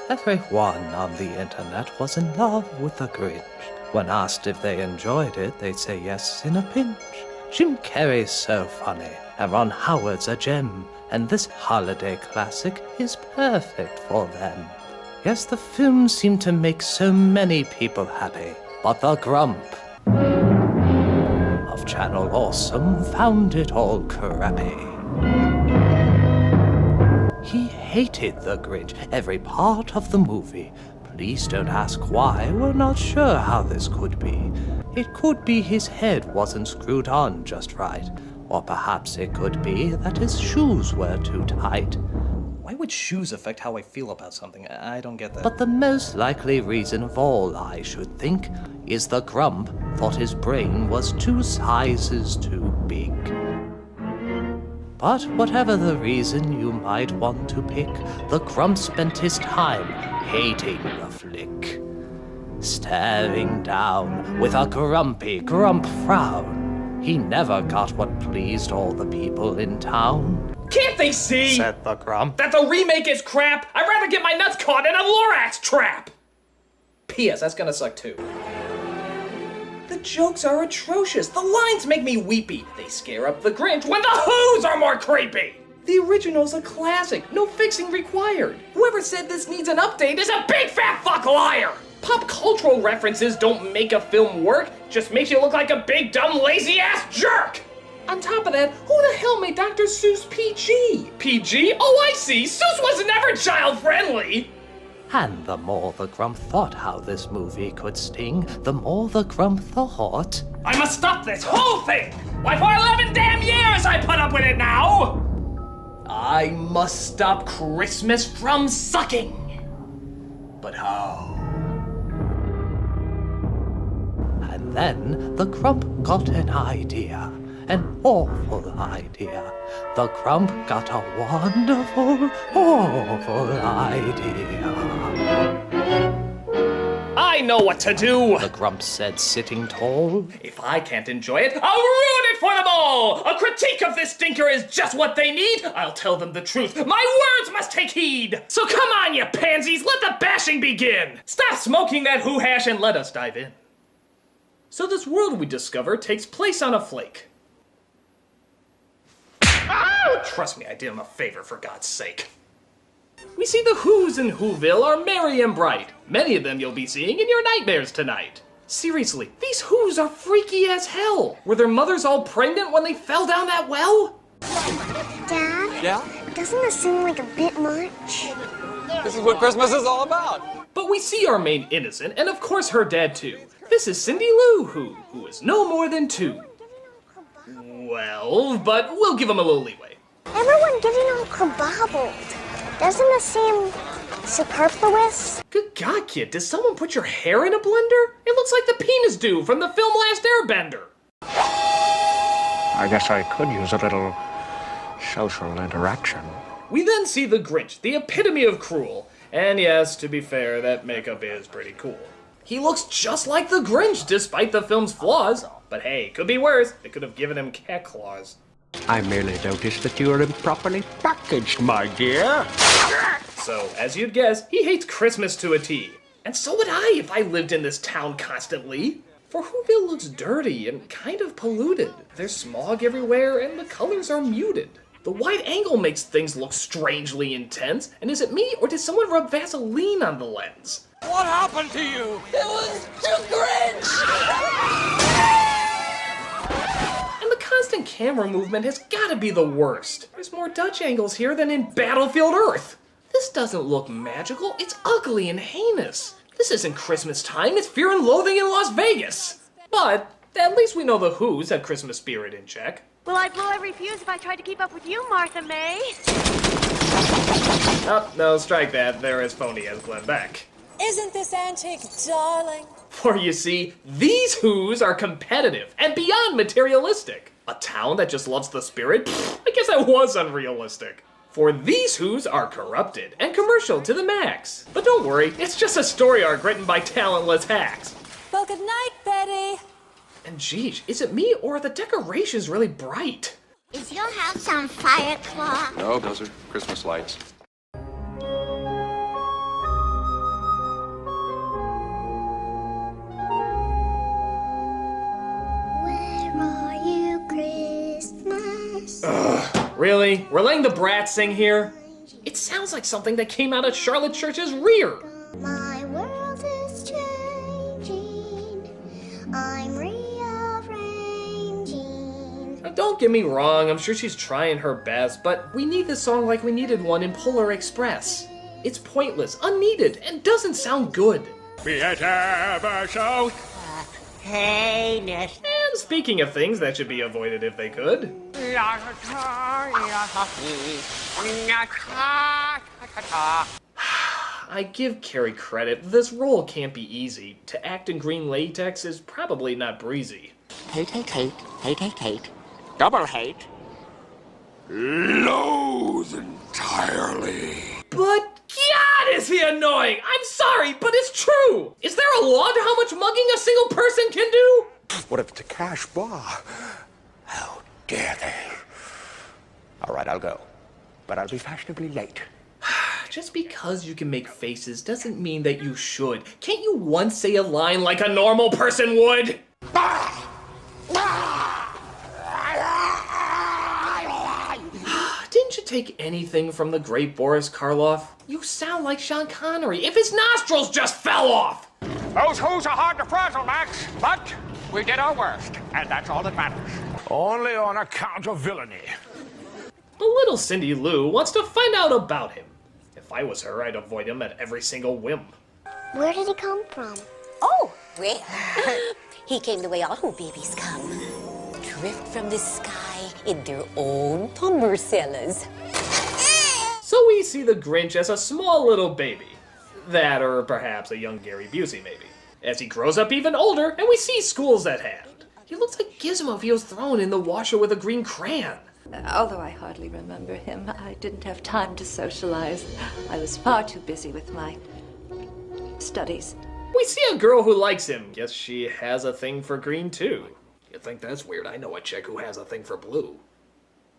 Everyone on the internet was in love with the Grinch. When asked if they enjoyed it, they'd say yes in a pinch. Jim Carrey's so funny, and Ron Howard's a gem, and this holiday classic is perfect for them. Yes, the film seemed to make so many people happy, but the Grump of Channel Awesome found it all crappy. He hated the Grinch, every part of the movie. Please don't ask why, we're not sure how this could be. It could be his head wasn't screwed on just right, or perhaps it could be that his shoes were too tight. Why would shoes affect how I feel about something? I don't get that. But the most likely reason of all, I should think, is the Grump thought his brain was 2 sizes too big. But whatever the reason you might want to pick, the Grump spent his time hating the flick. Staring down with a grumpy Grump frown, he never got what pleased all the people in town. Can't they see? Said the Grump. That the remake is crap? I'd rather get my nuts caught in a Lorax trap! P.S. That's gonna suck too. The jokes are atrocious. The lines make me weepy. They scare up the Grinch when the Who's are more creepy. The original's a classic. No fixing required. Whoever said this needs an update is a big fat fuck liar. Pop cultural references don't make a film work. Just makes you look like a big dumb lazy ass jerk. On top of that, who the hell made Dr. Seuss PG? PG? Oh, I see. Seuss was never child-friendly. And the more the Grump thought how this movie could sting, the more the Grump thought, I must stop this whole thing! Why, for 11 damn years I put up with it now! I must stop Christmas from sucking. But how? And then the Grump got an idea. An awful idea. The Grump got a wonderful, awful idea. I know what to do! The Grump said, sitting tall. If I can't enjoy it, I'll ruin it for them all! A critique of this stinker is just what they need! I'll tell them the truth. My words must take heed! So come on, you pansies, let the bashing begin! Stop smoking that hoo hash and let us dive in. So this world we discover takes place on a flake. Oh, trust me, I did him a favor, for God's sake. We see the Who's in Whoville are merry and bright. Many of them you'll be seeing in your nightmares tonight. Seriously, these Who's are freaky as hell. Were their mothers all pregnant when they fell down that well? Dad? Yeah? Doesn't this seem like a bit much? This is what Christmas is all about. But we see our main innocent, and of course her dad too. This is Cindy Lou who is no more than 2. Well, but we'll give him a little leeway. Everyone getting all kabobbled. Doesn't this seem superfluous? Good God, kid, does someone put your hair in a blender? It looks like the penis dude from the film Last Airbender. I guess I could use a little social interaction. We then see the Grinch, the epitome of cruel. And yes, to be fair, that makeup is pretty cool. He looks just like the Grinch, despite the film's flaws. But hey, could be worse. They could have given him cat claws. I merely noticed that you are improperly packaged, my dear. So, as you'd guess, he hates Christmas to a T. And so would I if I lived in this town constantly. For Whoville looks dirty and kind of polluted. There's smog everywhere and the colors are muted. The wide angle makes things look strangely intense. And is it me or did someone rub Vaseline on the lens? What happened to you? It was too Grinch! And the constant camera movement has gotta be the worst. There's more Dutch angles here than in Battlefield Earth. This doesn't look magical, it's ugly and heinous. This isn't Christmas time, it's Fear and Loathing in Las Vegas. But at least we know the Who's have Christmas spirit in check. Well, I'd blow every fuse if I tried to keep up with you, Martha May. Oh, no, strike that. They're as phony as Glenn Beck. Isn't this antique darling? For you see, these Who's are competitive and beyond materialistic. A town that just loves the spirit? Pfft, I guess that was unrealistic. For these Who's are corrupted and commercial to the max. But don't worry, it's just a story arc written by talentless hacks. Well, good night, Betty. And geez, is it me or are the decorations really bright? Is your house on fire, Claw? No, those are Christmas lights. Really? We're letting the brats sing here? It sounds like something that came out of Charlotte Church's rear. My world is changing. I'm rearranging. Now, don't get me wrong, I'm sure she's trying her best, but we need this song like we needed one in Polar Express. It's pointless, unneeded, and doesn't sound good. Be it ever so heinous. And speaking of things that should be avoided if they could, I give Carrie credit. This role can't be easy. To act in green latex is probably not breezy. Hate, hate, hate, hate, hate, hate. Double hate. Loathe entirely. But God, is he annoying! I'm sorry, but it's true! Is there a law to how much mugging a single person can do? What if it's a cash bar? How dare they? All right, I'll go. But I'll be fashionably late. Just because you can make faces doesn't mean that you should. Can't you once say a line like a normal person would? Didn't you take anything from the great Boris Karloff? You sound like Sean Connery if his nostrils just fell off! Those who's are hard to frazzle, Max, but we did our worst, and that's all that matters. Only on account of villainy. The little Cindy Lou wants to find out about him. If I was her, I'd avoid him at every single whim. Where did he come from? Oh, well, he came the way all babies come. Drift from the sky in their own tumbercellas. So we see the Grinch as a small little baby. That, or perhaps a young Gary Busey, maybe. As he grows up even older, and we see schools at hand. He looks like Gizmo if he was thrown in the washer with a green crayon. Although I hardly remember him, I didn't have time to socialize. I was far too busy with my studies. We see a girl who likes him. Guess she has a thing for green, too. You'd think that's weird. I know a chick who has a thing for blue.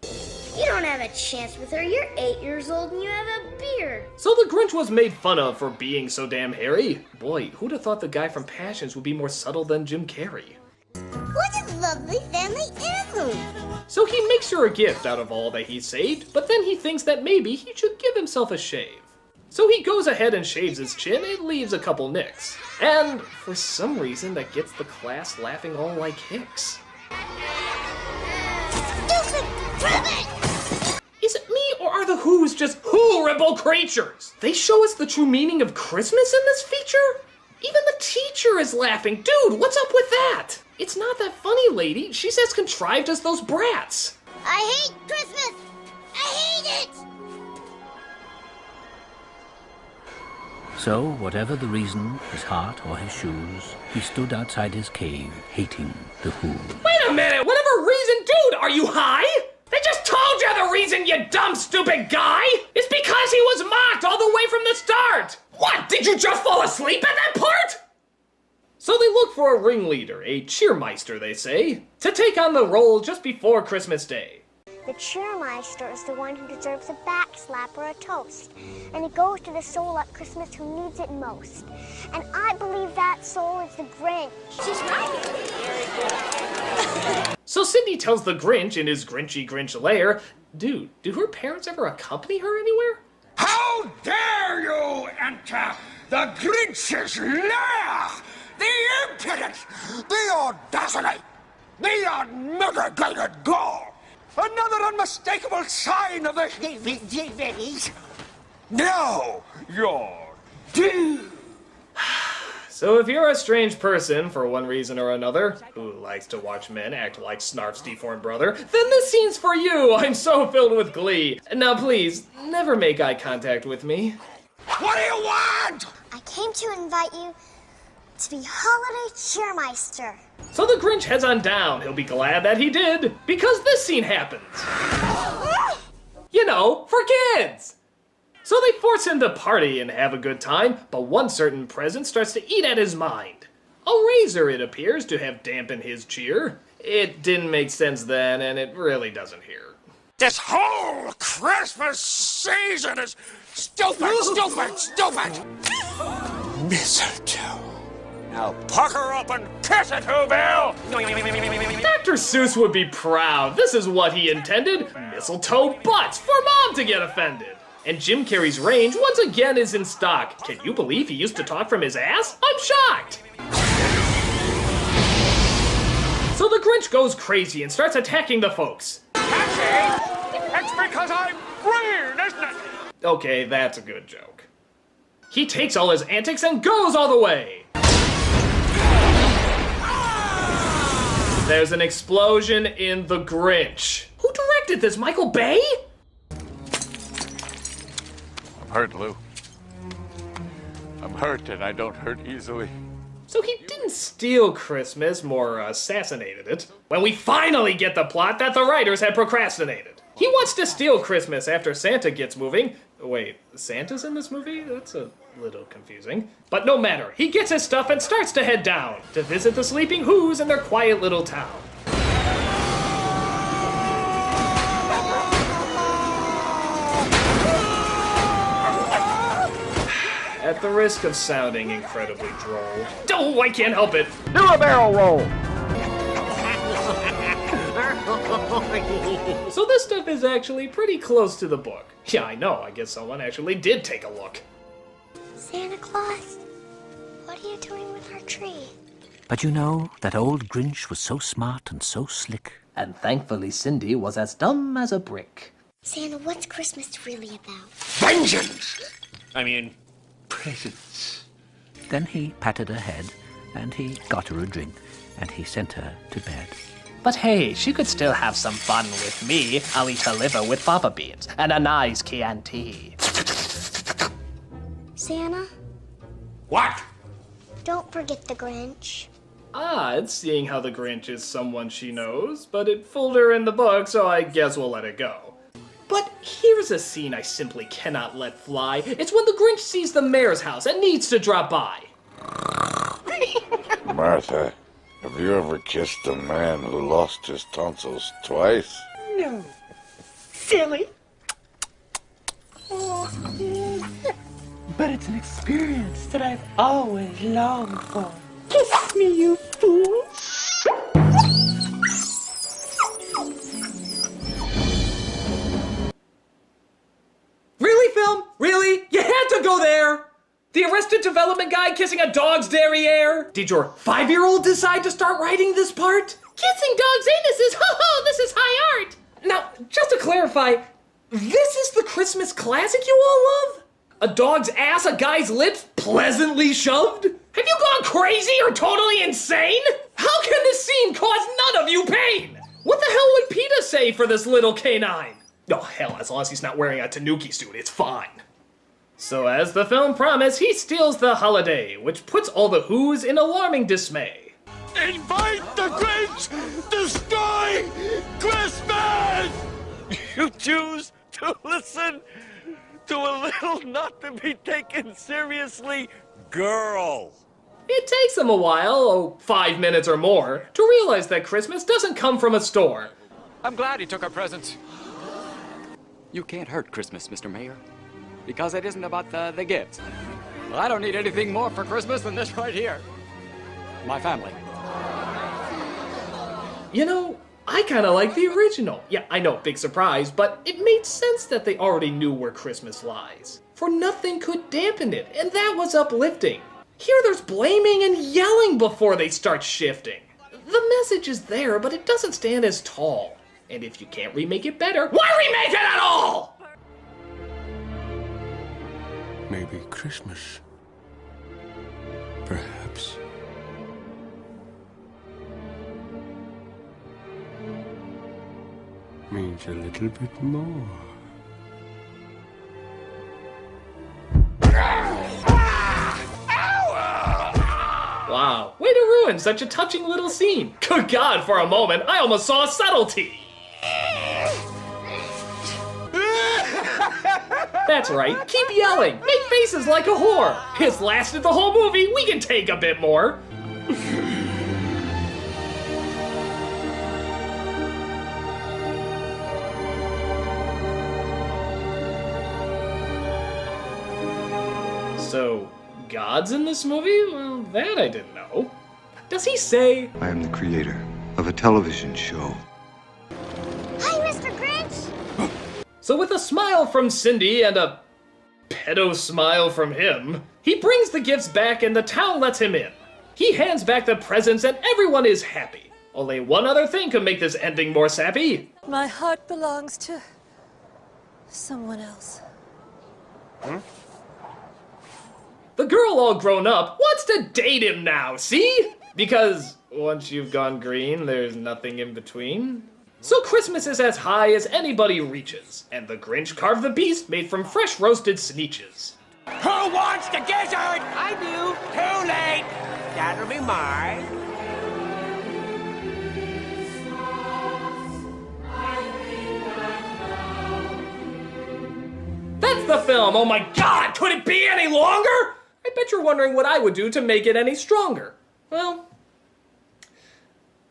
You don't have a chance with her. You're 8 years old and you have a beard. So the Grinch was made fun of for being so damn hairy. Boy, who'd have thought the guy from Passions would be more subtle than Jim Carrey? What a lovely family heirloom. So he makes her a gift out of all that he saved, but then he thinks that maybe he should give himself a shave. So he goes ahead and shaves his chin and leaves a couple nicks. And for some reason that gets the class laughing all like hicks. Stupid rabbit! Is it me, or are the Who's just horrible creatures? They show us the true meaning of Christmas in this feature? Even the teacher is laughing. Dude, what's up with that? It's not that funny, lady. She's as contrived as those brats. I hate Christmas! I hate it! So, whatever the reason, his heart or his shoes, he stood outside his cave, hating the Who. Wait a minute! Whatever reason, dude, are you high? They just told you the reason, you dumb, stupid guy! It's because he was mocked all the way from the start! What, did you just fall asleep at that part? So they look for a ringleader, a cheermeister, they say, to take on the role just before Christmas Day. The cheermeister is the one who deserves a backslap or a toast. And it goes to the soul at Christmas who needs it most. And I believe that soul is the Grinch. She's right. So Cindy tells the Grinch in his Grinchy Grinch lair, dude, do her parents ever accompany her anywhere? How dare you enter the Grinch's lair! The impudence! The audacity! The unmitigated gall! Another unmistakable sign of the heebie-jeebies! Now you're due! So if you're a strange person, for one reason or another, who likes to watch men act like Snarf's deformed brother, then this scene's for you! I'm so filled with glee. Now please, never make eye contact with me. What do you want? I came to invite you to be holiday cheermeister. So the Grinch heads on down. He'll be glad that he did, because this scene happens. You know, for kids! So they force him to party and have a good time, but one certain present starts to eat at his mind. A razor, it appears, to have dampened his cheer. It didn't make sense then, and it really doesn't here. This whole Christmas season is stupid, stupid, stupid! Mistletoe. Now pucker up and kiss it, Whoville! Not Dr. Seuss would be proud. This is what he intended. Mistletoe butts for Mom to get offended. And Jim Carrey's range once again is in stock. Can you believe he used to talk from his ass? I'm shocked! So the Grinch goes crazy and starts attacking the folks. Taxi! It's because I'm green, isn't it? Okay, that's a good joke. He takes all his antics and goes all the way. There's an explosion in The Grinch. Who directed this, Michael Bay? I'm hurt, Lou. I'm hurt, and I don't hurt easily. So he didn't steal Christmas, more assassinated it. When we finally get the plot that the writers had procrastinated. He wants to steal Christmas after Santa gets moving. Wait, Santa's in this movie? That's a little confusing. But no matter, he gets his stuff and starts to head down to visit the sleeping Who's in their quiet little town. At the risk of sounding incredibly droll. Oh, I can't help it. Do a barrel roll. So this stuff is actually pretty close to the book. Yeah, I know. I guess someone actually did take a look. Santa Claus, what are you doing with our tree? But you know, that old Grinch was so smart and so slick. And thankfully Cindy was as dumb as a brick. Santa, what's Christmas really about? Vengeance! I mean, presents. Then he patted her head, and he got her a drink, and he sent her to bed. But hey, she could still have some fun with me. I'll eat her liver with fava beans and a nice Chianti. Santa, What? don't forget the Grinch. Odd seeing how the Grinch is someone she knows, but it fooled her in the book, so I guess we'll let it go. But here's a scene I simply cannot let fly. It's when the Grinch sees the mayor's house and needs to drop by. Martha, have you ever kissed a man who lost his tonsils twice? No. Silly. But it's an experience that I've always longed for. Kiss me, you fool. Really, film? Really? You had to go there! The Arrested Development guy kissing a dog's derriere? Did your 5-year-old decide to start writing this part? Kissing dogs' anuses, ho-ho, this is high art! Now, just to clarify, this is the Christmas classic you all love? A dog's ass, a guy's lips, pleasantly shoved? Have you gone crazy or totally insane? How can this scene cause none of you pain? What the hell would PETA say for this little canine? Oh hell, as long as he's not wearing a tanuki suit, it's fine. So as the film promised, he steals the holiday, which puts all the Who's in alarming dismay. Invite the Grinch! Destroy Christmas! You choose to listen to a little not to be taken seriously girl. It takes him a while, 5 minutes or more, to realize that Christmas doesn't come from a store. I'm glad he took our presents. You can't hurt Christmas, Mr. Mayor, because it isn't about the gifts. Well, I don't need anything more for Christmas than this right here. My family. You know, I kinda like the original. Yeah, I know, big surprise, but it made sense that they already knew where Christmas lies. For nothing could dampen it, and that was uplifting. Here there's blaming and yelling before they start shifting. The message is there, but it doesn't stand as tall. And if you can't remake it better, why remake it at all? Maybe Christmas. Perhaps. Means a little bit more. Wow, way to ruin such a touching little scene. Good God, for a moment, I almost saw subtlety. That's right, keep yelling, make faces like a whore. It's lasted the whole movie, we can take a bit more. So, God's in this movie? Well, that I didn't know. Does he say, I am the creator. of a television show. Hi, Mr. Grinch! So with a smile from Cindy and a pedo smile from him, he brings the gifts back and the town lets him in. He hands back the presents and everyone is happy. Only one other thing could make this ending more sappy. My heart belongs to someone else. The girl, all grown up, wants to date him now, see? Because once you've gone green, there's nothing in between. So Christmas is as high as anybody reaches, and the Grinch carved the beast made from fresh roasted sneeches. Who wants the gizzard? I do. Too late. That'll be mine. That's the film! Oh my god! Could it be any longer? I bet you're wondering what I would do to make it any stronger. Well,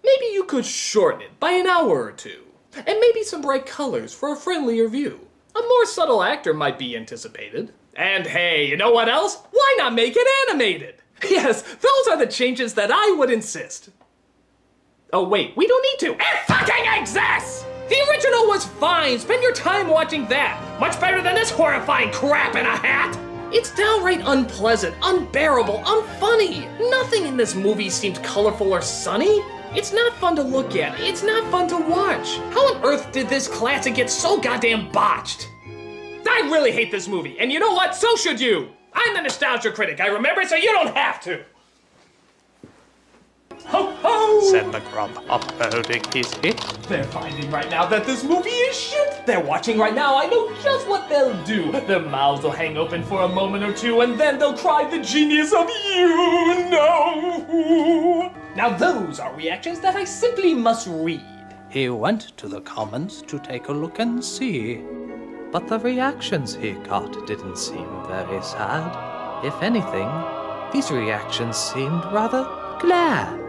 maybe you could shorten it by an hour or two. And maybe some bright colors for a friendlier view. A more subtle actor might be anticipated. And hey, you know what else? Why not make it animated? Yes, those are the changes that I would insist. Oh wait, we don't need to. It fucking exists! The original was fine. Spend your time watching that. Much better than this horrifying crap in a hat. It's downright unpleasant, unbearable, unfunny. Nothing in this movie seemed colorful or sunny. It's not fun to look at. It's not fun to watch. How on earth did this classic get so goddamn botched? I really hate this movie, and you know what? So should you. I'm the nostalgia critic. I remember it so you don't have to. Ho ho! Said the grump, upholding his hit. They're finding right now that this movie is shit. They're watching right now. I know just what they'll do. Their mouths will hang open for a moment or two, and then they'll cry the genius of you know. Now those are reactions that I simply must read. He went to the comments to take a look and see. But the reactions he got didn't seem very sad. If anything, these reactions seemed rather glad.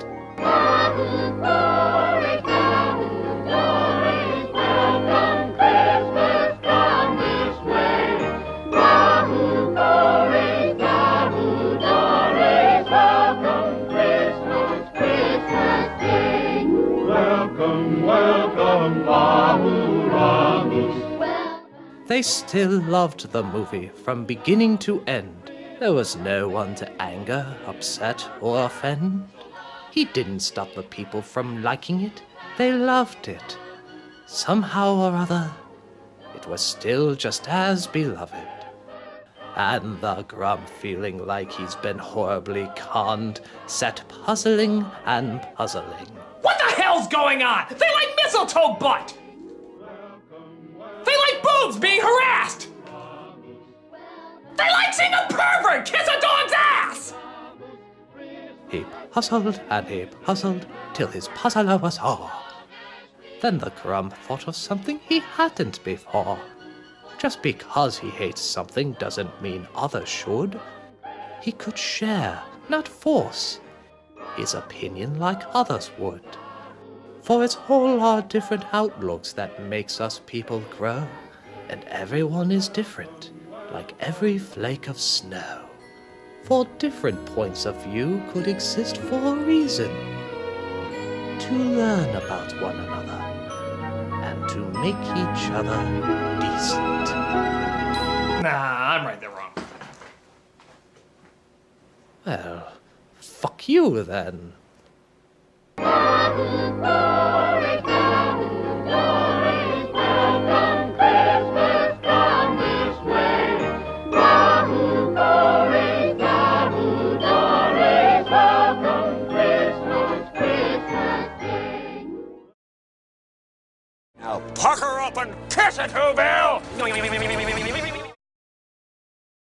They still loved the movie from beginning to end. There was no one to anger, upset, or offend. He didn't stop the people from liking it. They loved it. Somehow or other, it was still just as beloved. And the Grump, feeling like he's been horribly conned, sat puzzling and puzzling. What the hell's going on? They like mistletoe butt! They like boobs being harassed! They like seeing a pervert kiss a dog's ass! He puzzled and he puzzled till his puzzler was sore. Then the Grump thought of something he hadn't before. Just because he hates something doesn't mean others should. He could share, not force, his opinion like others would. For it's all our different outlooks that makes us people grow, and everyone is different, like every flake of snow. For different points of view could exist for a reason. To learn about one another, and to make each other decent. Nah, I'm right, they're wrong. Well, fuck you then. Now pucker up and kiss it, Whoville!